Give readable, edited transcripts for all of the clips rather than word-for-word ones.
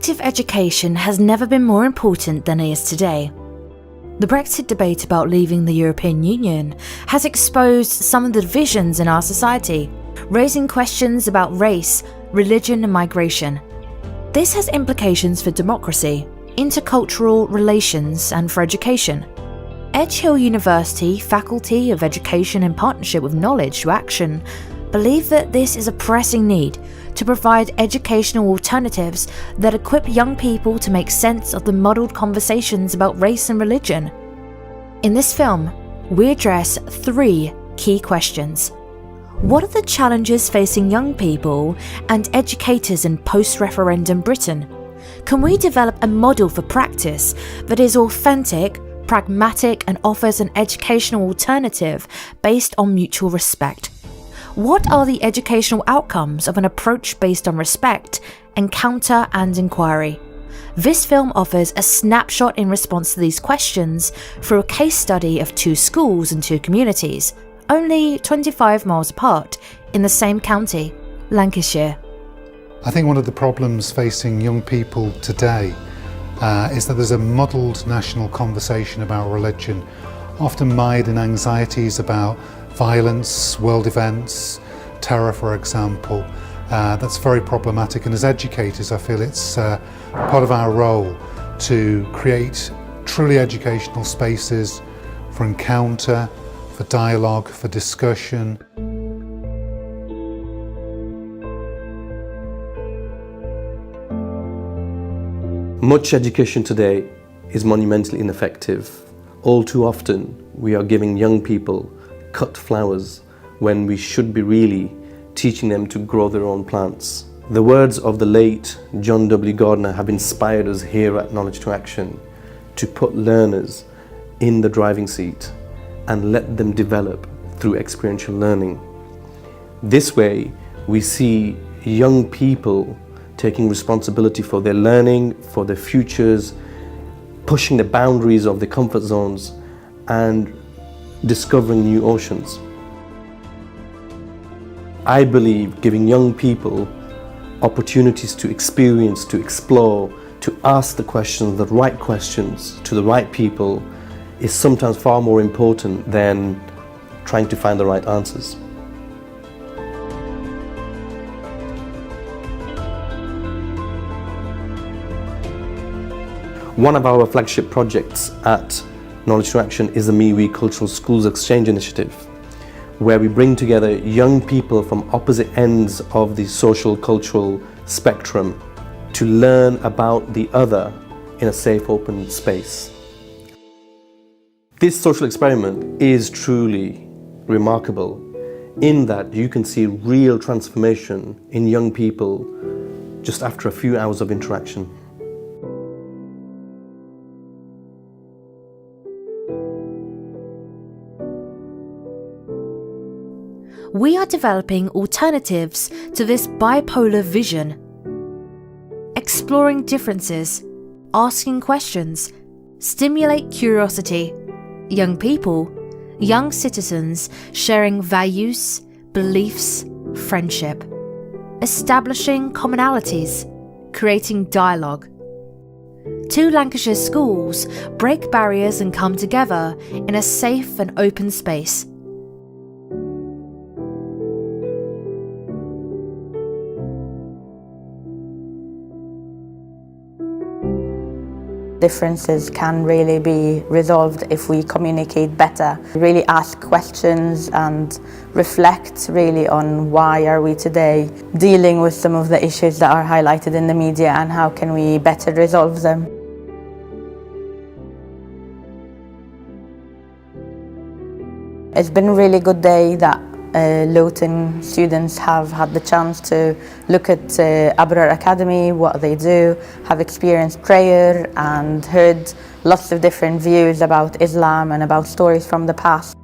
Effective education has never been more important than it is today. The Brexit debate about leaving the European Union has exposed some of the divisions in our society, raising questions about race, religion and migration. This has implications for democracy, intercultural relations and for education. Edge Hill University Faculty of Education in partnership with Knowledge to Action believe that this is a pressing need to provide educational alternatives that equip young people to make sense of the muddled conversations about race and religion. In this film, we address 3 key questions. What are the challenges facing young people and educators in post-referendum Britain? Can we develop a model for practice that is authentic, pragmatic and offers an educational alternative based on mutual respect? What are the educational outcomes of an approach based on respect, encounter and inquiry? This film offers a snapshot in response to these questions through a case study of 2 schools and 2 communities, only 25 miles apart, in the same county, Lancashire. I think one of the problems facing young people today is that there's a muddled national conversation about religion, often mired in anxieties about violence, world events, terror for example. That's very problematic, and as educators I feel it's part of our role to create truly educational spaces for encounter, for dialogue, for discussion. Much education today is monumentally ineffective. All too often we are giving young people cut flowers when we should be really teaching them to grow their own plants. The words of the late John W. Gardner have inspired us here at Knowledge to Action to put learners in the driving seat and let them develop through experiential learning. This way we see young people taking responsibility for their learning, for their futures, pushing the boundaries of their comfort zones and discovering new oceans. I believe giving young people opportunities to experience, to explore, to ask the questions, the right questions to the right people is sometimes far more important than trying to find the right answers. One of our flagship projects at Knowledge to Action is the MeWe Cultural Schools Exchange Initiative, where we bring together young people from opposite ends of the social cultural spectrum to learn about the other in a safe, open space. This social experiment is truly remarkable in that you can see real transformation in young people just after a few hours of interaction. We are developing alternatives to this bipolar vision, exploring differences, asking questions, stimulate curiosity, young people, young citizens sharing values, beliefs, friendship, establishing commonalities, creating dialogue. 2 Lancashire schools break barriers and come together in a safe and open space. Differences can really be resolved if we communicate better, really ask questions and reflect really on why are we today dealing with some of the issues that are highlighted in the media and how can we better resolve them. It's been a really good day that Luton students have had the chance to look at Abrar Academy, what they do, have experienced prayer and heard lots of different views about Islam and about stories from the past.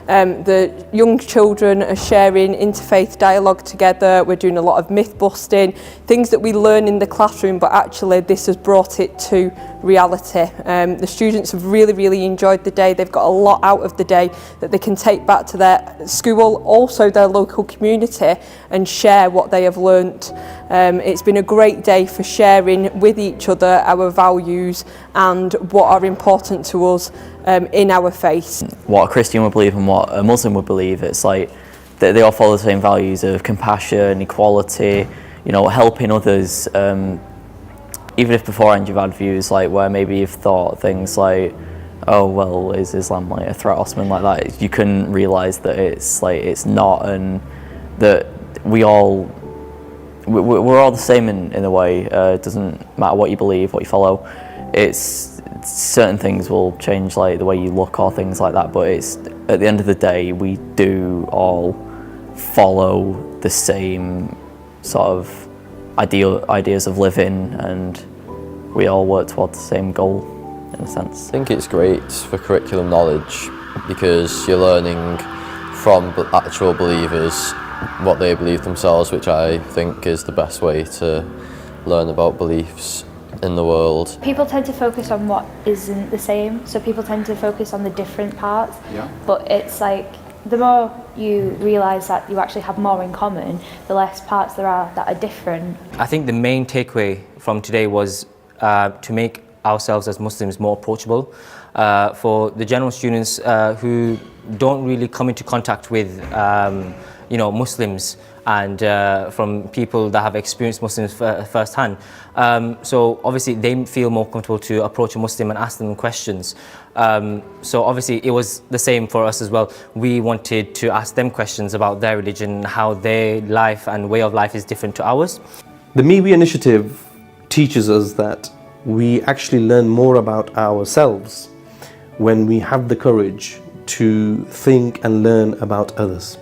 The young children are sharing interfaith dialogue together. We're doing a lot of myth busting, things that we learn in the classroom, but actually this has brought it to reality. The students have really enjoyed the day. They've got a lot out of the day that they can take back to their school, also their local community, and share what they have learnt. It's been a great day for sharing with each other our values and what are important to us in our faith. What a Christian would believe and what a Muslim would believe, it's like they all follow the same values of compassion, equality, you know, helping others. Even if beforehand you've had views like where maybe you've thought things like, oh well, is Islam like a threat or something like that, you can realise that it's not, and that we're all the same in a way. It doesn't matter what you believe, what you follow. It's certain things will change, like the way you look or things like that, but it's at the end of the day we do all follow the same sort of ideas of living, and we all work towards the same goal in a sense. I think it's great for curriculum knowledge because you're learning from actual believers what they believe themselves, which I think is the best way to learn about beliefs in the world. People tend to focus on what isn't the same, so people tend to focus on the different parts, but it's like the more you realise that you actually have more in common, the less parts there are that are different. I think the main takeaway from today was to make ourselves as Muslims more approachable for the general students who don't really come into contact with Muslims, and from people that have experienced Muslims firsthand. So obviously they feel more comfortable to approach a Muslim and ask them questions. So obviously it was the same for us as well. We wanted to ask them questions about their religion, how their life and way of life is different to ours. The MeWe initiative teaches us that we actually learn more about ourselves when we have the courage to think and learn about others.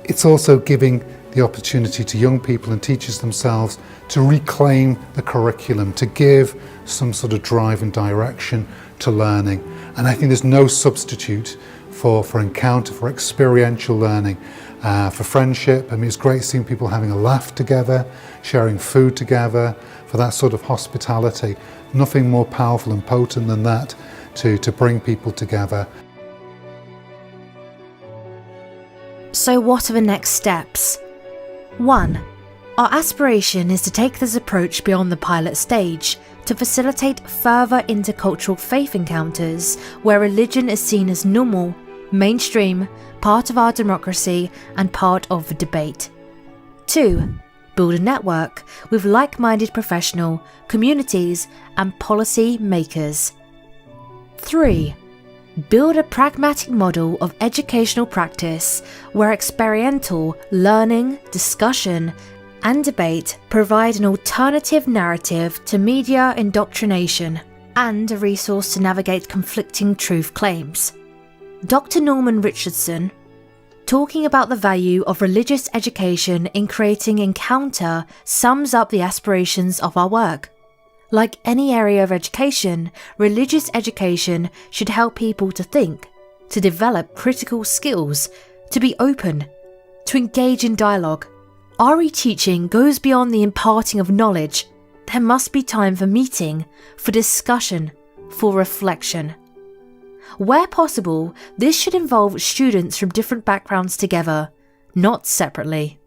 It's also giving the opportunity to young people and teachers themselves to reclaim the curriculum, to give some sort of drive and direction to learning. And I think there's no substitute for encounter, for experiential learning, for friendship. I mean, it's great seeing people having a laugh together, sharing food together, for that sort of hospitality. Nothing more powerful and potent than that to bring people together. So what are the next steps? 1. Our aspiration is to take this approach beyond the pilot stage to facilitate further intercultural faith encounters where religion is seen as normal, mainstream, part of our democracy and part of the debate. 2. Build a network with like-minded professional, communities and policy makers. 3. Build a pragmatic model of educational practice where experiential learning, discussion, and debate provide an alternative narrative to media indoctrination and a resource to navigate conflicting truth claims. Dr. Norman Richardson, talking about the value of religious education in creating encounter, sums up the aspirations of our work. Like any area of education, religious education should help people to think, to develop critical skills, to be open, to engage in dialogue. RE teaching goes beyond the imparting of knowledge. There must be time for meeting, for discussion, for reflection. Where possible, this should involve students from different backgrounds together, not separately.